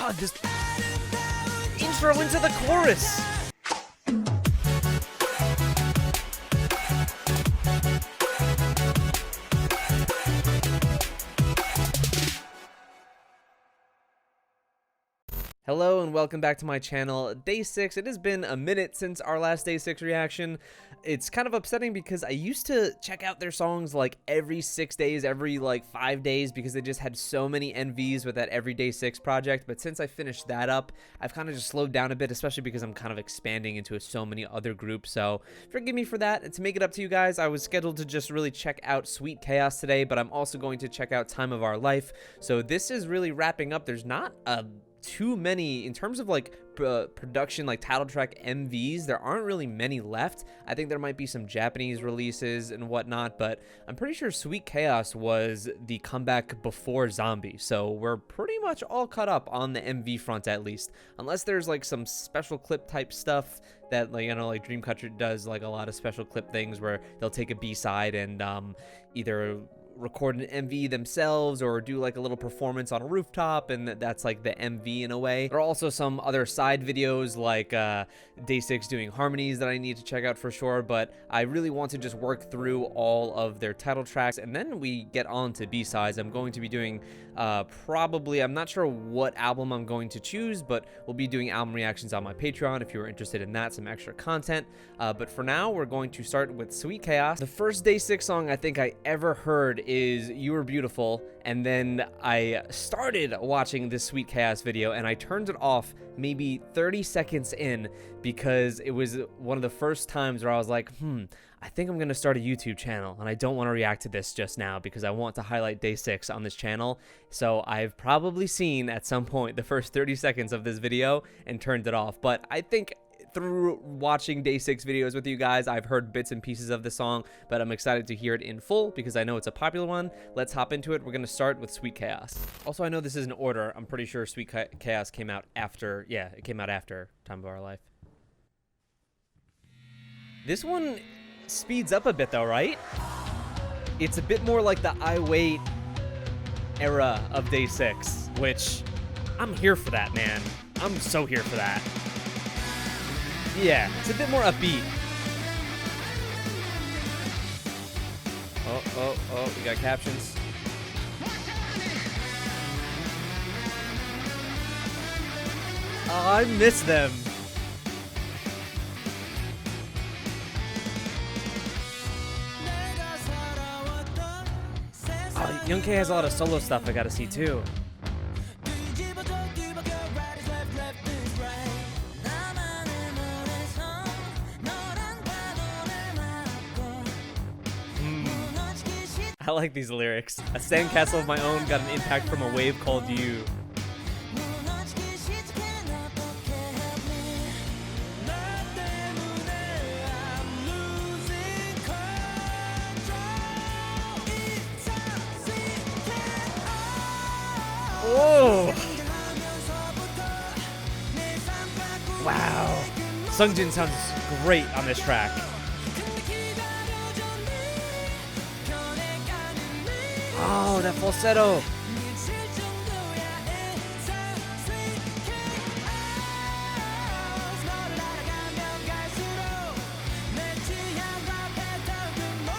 god, this intro into the chorus. Hello and welcome back to my channel, Day 6. It has been a minute since our last Day 6 reaction. It's kind of upsetting because I used to check out their songs like every 6 days, every like 5 days, because they just had so many NVs with that every Day 6 project. But since I finished that up, I've kind of just slowed down a bit, especially because I'm kind of expanding into so many other groups. So forgive me for that. And to make it up to you guys, I was scheduled to just really check out Sweet Chaos today, but I'm also going to check out Time of Our Life. So this is really wrapping up. There's not too many in terms of like production, like title track MVs. There aren't really many left. I think there might be some Japanese releases and whatnot, but I'm pretty sure Sweet Chaos was the comeback before Zombie, so we're pretty much all caught up on the MV front, at least, unless there's like some special clip type stuff that, like, you know, like Dreamcatcher does like a lot of special clip things where they'll take a B-side and either record an MV themselves or do like a little performance on a rooftop, and that's like the MV in a way. There are also some other side videos like Day 6 doing harmonies that I need to check out for sure, but I really want to just work through all of their title tracks and then we get on to B-sides. I'm going to be doing probably, I'm not sure what album I'm going to choose, but we'll be doing album reactions on my Patreon if you're interested in that, some extra content. But for now, we're going to start with Sweet Chaos. The first Day 6 song I think I ever heard is You Were Beautiful, and then I started watching this Sweet Chaos video and I turned it off maybe 30 seconds in because it was one of the first times where I was like, I think I'm gonna start a YouTube channel and I don't want to react to this just now because I want to highlight Day 6 on this channel. So I've probably seen at some point the first 30 seconds of this video and turned it off, but I think through watching Day 6 videos with you guys, I've heard bits and pieces of the song, but I'm excited to hear it in full because I know it's a popular one. Let's hop into it. We're going to start with Sweet Chaos. Also, I know this is in order. I'm pretty sure Sweet Chaos came out after, yeah, it came out after Time of Our Life. This one speeds up a bit though, right? It's a bit more like the I Wait era of Day 6, which I'm here for that, man. I'm so here for that. Yeah, it's a bit more upbeat. Oh, we got captions. Oh, I miss them. Oh, Young K has a lot of solo stuff I gotta see too. I like these lyrics. A sandcastle of my own got an impact from a wave called you. Oh! Wow. Sungjin sounds great on this track. Oh, that falsetto.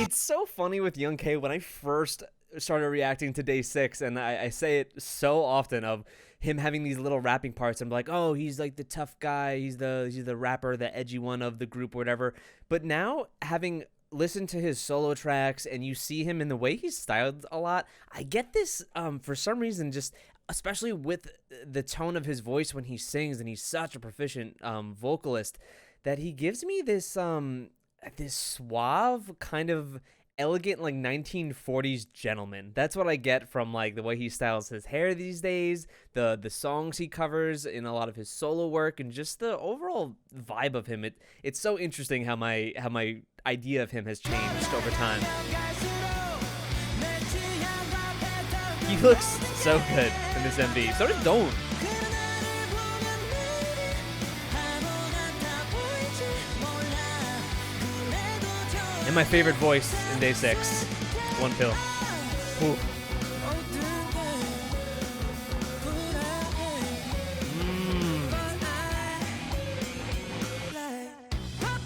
It's so funny with Young K. When I first started reacting to Day 6, and I say it so often of him having these little rapping parts, I'm like, oh, he's like the tough guy, he's the rapper, the edgy one of the group or whatever. But now, having listen to his solo tracks and you see him in the way he's styled a lot, I get this for some reason, just especially with the tone of his voice when he sings, and he's such a proficient vocalist, that he gives me this this suave kind of elegant, like 1940s gentleman. That's what I get from like the way he styles his hair these days, the songs he covers in a lot of his solo work, and just the overall vibe of him. It's so interesting how my idea of him has changed over time. He looks so good in this MV. So does Don't. And my favorite voice in Day 6, One Pill. Ooh.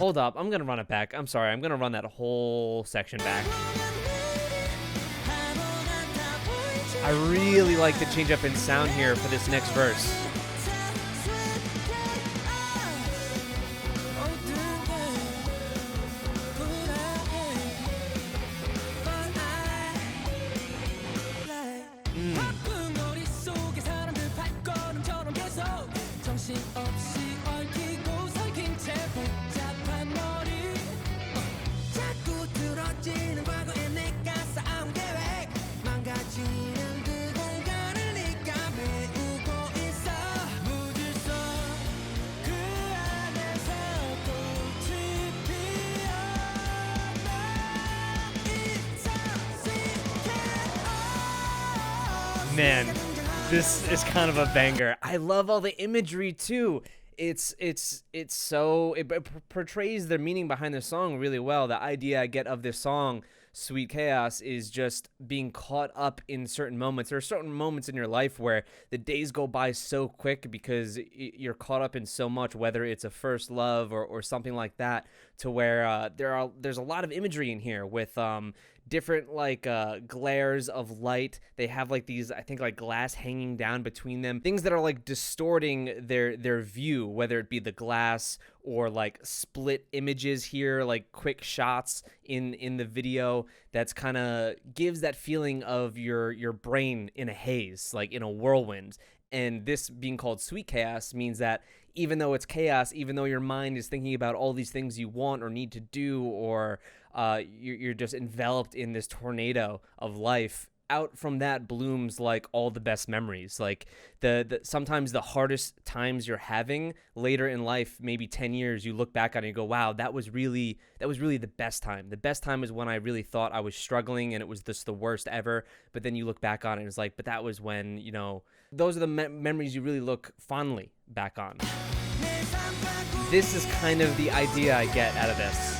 Hold up, I'm gonna run it back. I'm sorry, I'm gonna run that whole section back. I really like the change up in sound here for this next verse. Man, this is kind of a banger. I love all the imagery too. It portrays the meaning behind the song really well. The idea I get of this song, Sweet Chaos, is just being caught up in certain moments. There are certain moments in your life where the days go by so quick because you're caught up in so much, whether it's a first love or something like that, to where there's a lot of imagery in here with different like glares of light. They have like these, I think, like glass hanging down between them, things that are like distorting their view, whether it be the glass or like split images here, like quick shots in the video. That's kind of gives that feeling of your brain in a haze, like in a whirlwind. And this being called Sweet Chaos means that even though it's chaos, even though your mind is thinking about all these things you want or need to do, or you're just enveloped in this tornado of life, out from that blooms like all the best memories. Like the sometimes the hardest times you're having later in life, maybe 10 years, you look back on it and go, wow, that was really the best time. The best time is when I really thought I was struggling and it was just the worst ever. But then you look back on it and it's like, but that was when, you know, those are the memories you really look fondly back on. This is kind of the idea I get out of this.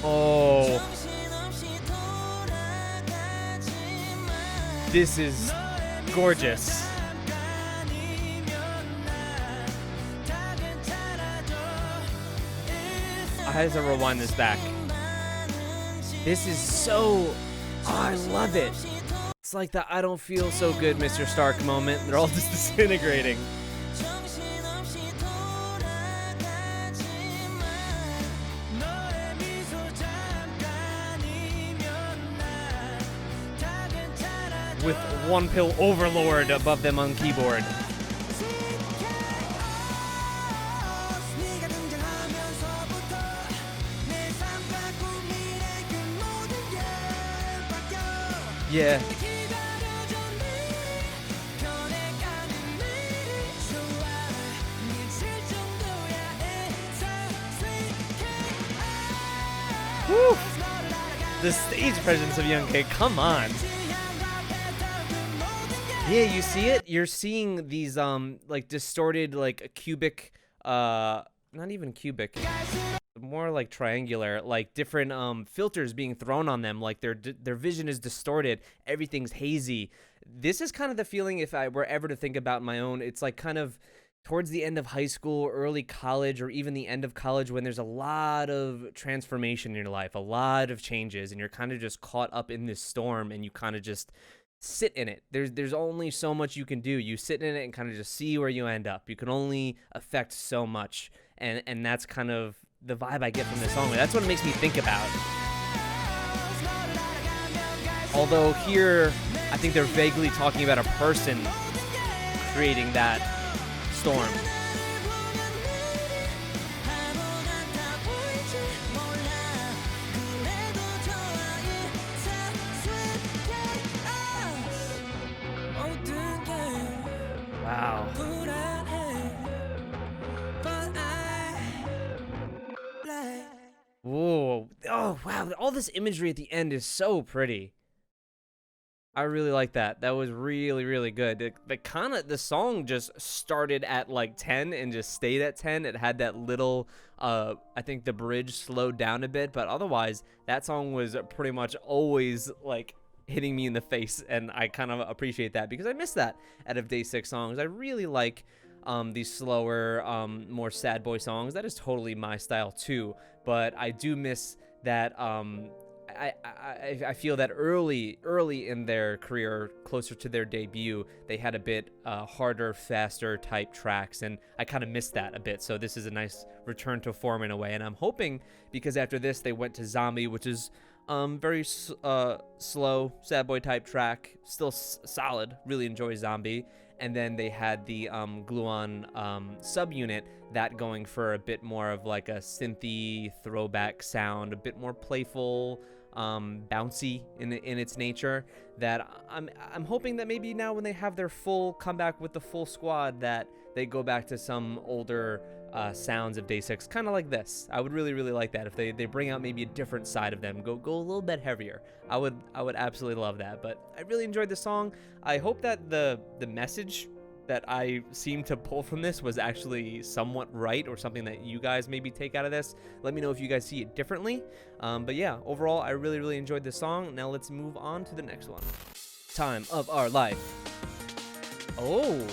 Oh, this is gorgeous. I had to rewind this back. This is so... Oh, I love it. It's like the I don't feel so good, Mr. Stark moment. They're all just disintegrating. With one pill overlord above them on keyboard. Yeah. Woo! The stage presence of Young K, come on. Yeah, you see it? You're seeing these like distorted, like cubic, not even cubic, more like triangular, like different filters being thrown on them. Like their vision is distorted, everything's hazy. This is kind of the feeling, if I were ever to think about my own, it's like kind of towards the end of high school, early college, or even the end of college, when there's a lot of transformation in your life, a lot of changes, and you're kind of just caught up in this storm, and you kind of just sit in it. There's only so much you can do. You sit in it and kind of just see where you end up. You can only affect so much, and that's kind of the vibe I get from this song. That's what it makes me think about. Although here, I think they're vaguely talking about a person creating that storm. Wow. Whoa. Oh, wow. All this imagery at the end is so pretty. I really like that. That was really, really good. The song just started at like 10 and just stayed at 10. It had that little, I think the bridge slowed down a bit, but otherwise that song was pretty much always like hitting me in the face, and I kind of appreciate that because I miss that out of Day6 songs. I really like these slower, more sad boy songs. That is totally my style too, but I do miss that. I feel that early in their career, closer to their debut, they had a bit harder, faster type tracks, and I kind of missed that a bit. So this is a nice return to form in a way, and I'm hoping, because after this they went to Zombie, which is very slow, sad boy type track, still solid. Really enjoy Zombie. And then they had the Gluon subunit, that going for a bit more of like a synthy throwback sound, a bit more playful, bouncy in its nature. That I'm hoping that maybe now when they have their full comeback with the full squad, that they go back to some older sounds of Day6, kind of like this. I would really, really like that if they bring out maybe a different side of them, go a little bit heavier. I would absolutely love that. But I really enjoyed the song. I hope that the message that I seem to pull from this was actually somewhat right, or something that you guys maybe take out of this. Let me know if you guys see it differently. But yeah, overall, I really, really enjoyed this song. Now let's move on to the next one. Time of Our Life. Oh.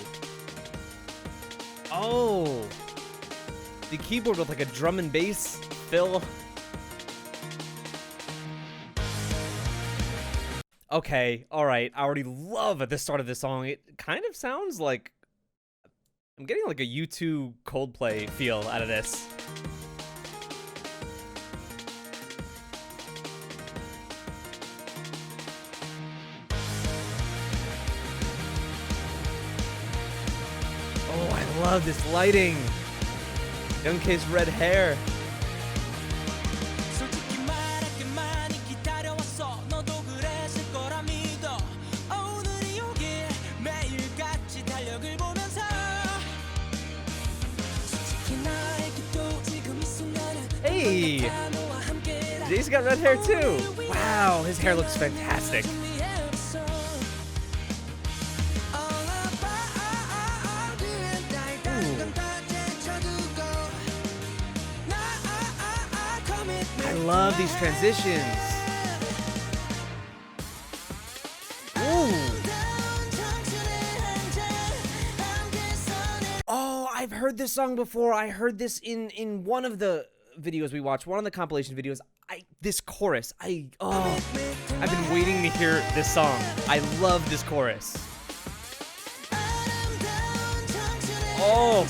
The keyboard with like a drum and bass fill. Okay, alright, I already love at the start of this song. It kind of sounds like I'm getting like a U2 Coldplay feel out of this. Oh, I love this lighting. Young K's red hair. Hey! Jay's got red hair too! Wow, his hair looks fantastic. I love these transitions. Oh, I've heard this song before. I heard this in one of the videos we watched, one of the compilation videos. This chorus, I've been waiting to hear this song. I love this chorus. Oh.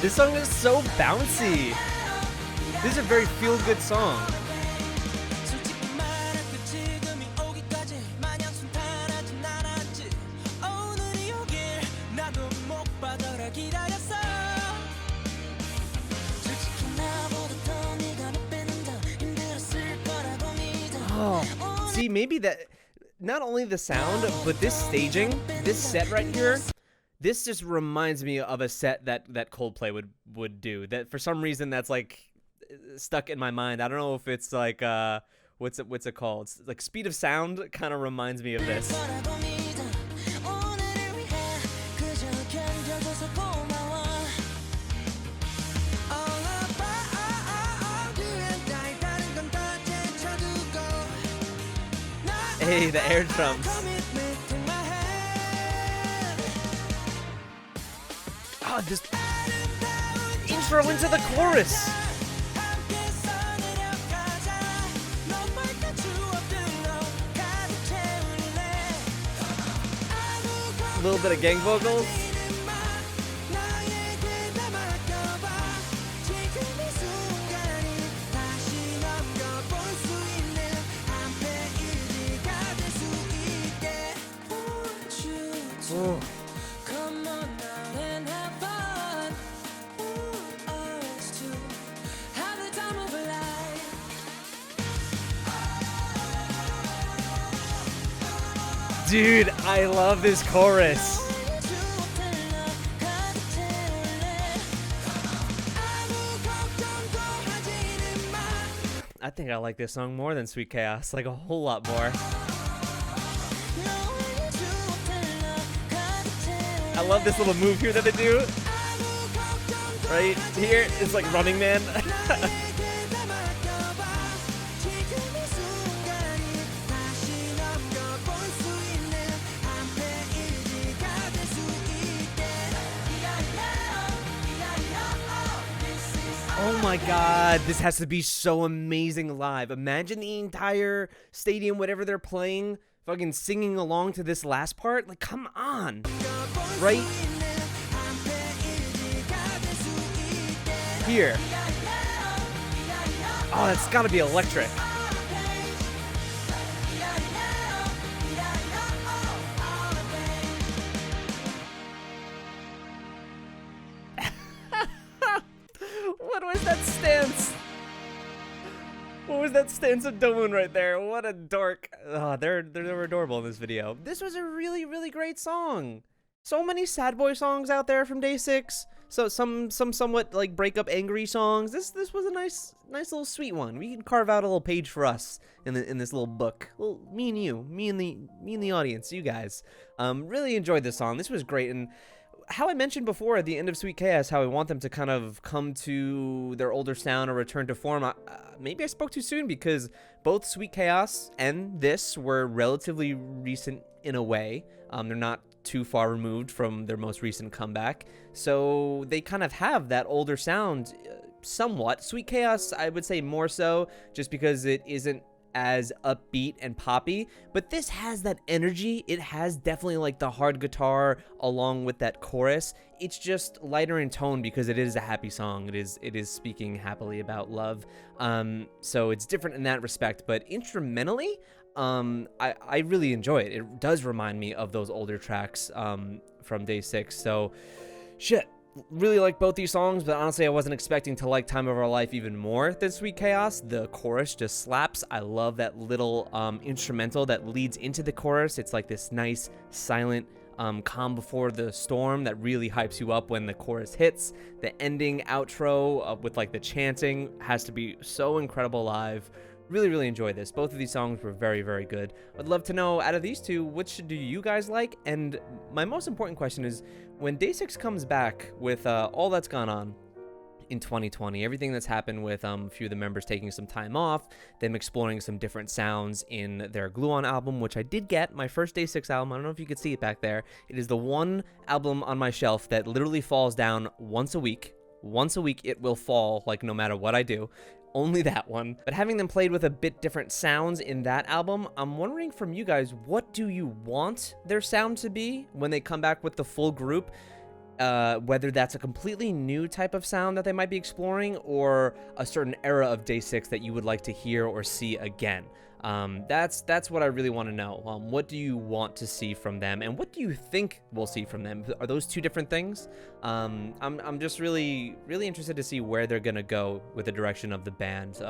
This song is so bouncy. This is a very feel-good song. Oh, see, maybe that, not only the sound, but this staging, this set right here, this just reminds me of a set that Coldplay would do. That for some reason that's like stuck in my mind. I don't know if it's like what's it called? It's like Speed of Sound kind of reminds me of this. Hey, the air drums. Oh, this intro into the chorus. A little bit of gang vocals. Oh. Dude, I love this chorus. I think I like this song more than Sweet Chaos, like a whole lot more. I love this little move here that they do. Right here, it's like Running Man. Oh my god, this has to be so amazing live. Imagine the entire stadium, whatever they're playing, fucking singing along to this last part. Like, come on. Right? Here. Oh, that's gotta be electric. What was that stance? What was that stance of Domoon right there? What a dork. Oh, they're adorable in this video. This was a really, really great song. So many sad boy songs out there from DAY6. So some somewhat like breakup angry songs. This was a nice little sweet one. We can carve out a little page for us in this little book. Well, me and you, me and the audience, you guys. Really enjoyed this song. This was great. And how I mentioned before at the end of Sweet Chaos, how I want them to kind of come to their older sound or return to form. Maybe I spoke too soon, because both Sweet Chaos and this were relatively recent in a way. They're not too far removed from their most recent comeback, so they kind of have that older sound somewhat. Sweet Chaos, I would say more so, just because it isn't as upbeat and poppy, but this has that energy. It has definitely like the hard guitar along with that chorus. It's just lighter in tone because it is a happy song. It is speaking happily about love. So it's different in that respect, but instrumentally, I really enjoy it. It does remind me of those older tracks from DAY6. So shit. Really like both these songs, but honestly I wasn't expecting to like Time of Our Life even more than Sweet Chaos. The chorus just slaps. I love that little instrumental that leads into the chorus. It's like this nice silent calm before the storm that really hypes you up when the chorus hits. The ending outro with like the chanting has to be so incredible live. Really, really enjoyed this. Both of these songs were very, very good. I'd love to know, out of these two, which do you guys like? And my most important question is, when DAY6 comes back with all that's gone on in 2020, everything that's happened with a few of the members taking some time off, them exploring some different sounds in their Glue On album, which I did get, my first DAY6 album. I don't know if you could see it back there. It is the one album on my shelf that literally falls down once a week. Once a week it will fall, like no matter what I do. Only that one. But having them played with a bit different sounds in that album, I'm wondering from you guys, what do you want their sound to be when they come back with the full group? Whether that's a completely new type of sound that they might be exploring, or a certain era of DAY6 that you would like to hear or see again. That's what I really want to know. What do you want to see from them, and what do you think we'll see from them? Are those two different things? I'm just really interested to see where they're gonna go with the direction of the band.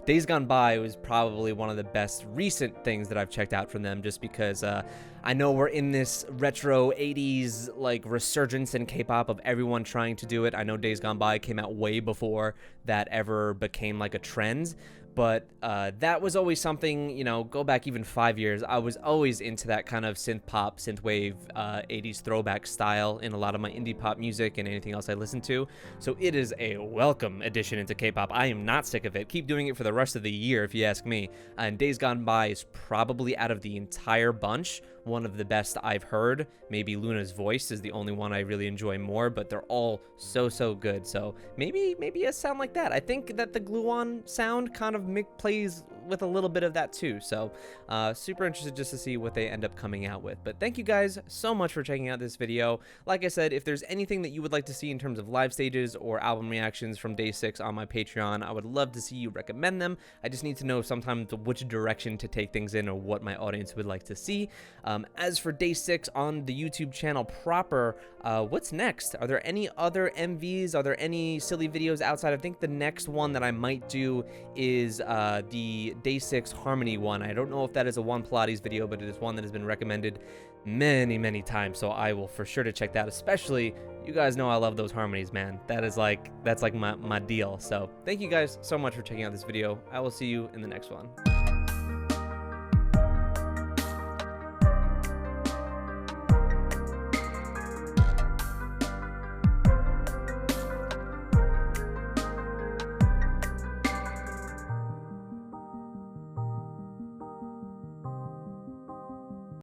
Days Gone By was probably one of the best recent things that I've checked out from them, just because I know we're in this retro 80s like resurgence in K-pop of everyone trying to do it. I know Days Gone By came out way before that ever became like a trend. But that was always something, you know, go back even 5 years, I was always into that kind of synth pop, synth wave, 80s throwback style in a lot of my indie pop music and anything else I listen to. So it is a welcome addition into K-pop. I am not sick of it. Keep doing it for the rest of the year, if you ask me. And Days Gone By is probably, out of the entire bunch, one of the best I've heard. Maybe Luna's Voice is the only one I really enjoy more, but they're all so good. So maybe a sound like that. I think that the Glue On sound kind of plays with a little bit of that too. So super interested just to see what they end up coming out with. But thank you guys so much for checking out this video. Like I said, if there's anything that you would like to see in terms of live stages or album reactions from DAY6 on my Patreon, I would love to see you recommend them. I just need to know sometimes which direction to take things in or what my audience would like to see. As for DAY6 on the YouTube channel proper, what's next? Are there any other MVs? Are there any silly videos outside? I think the next one that I might do is the the Day 6 Harmony one. I don't know if that is a One Pilates video, but it is one that has been recommended many times, so I will for sure to check that. Especially, you guys know I love those harmonies, man. That's like my deal. So thank you guys so much for checking out this video. I will see you in the next one.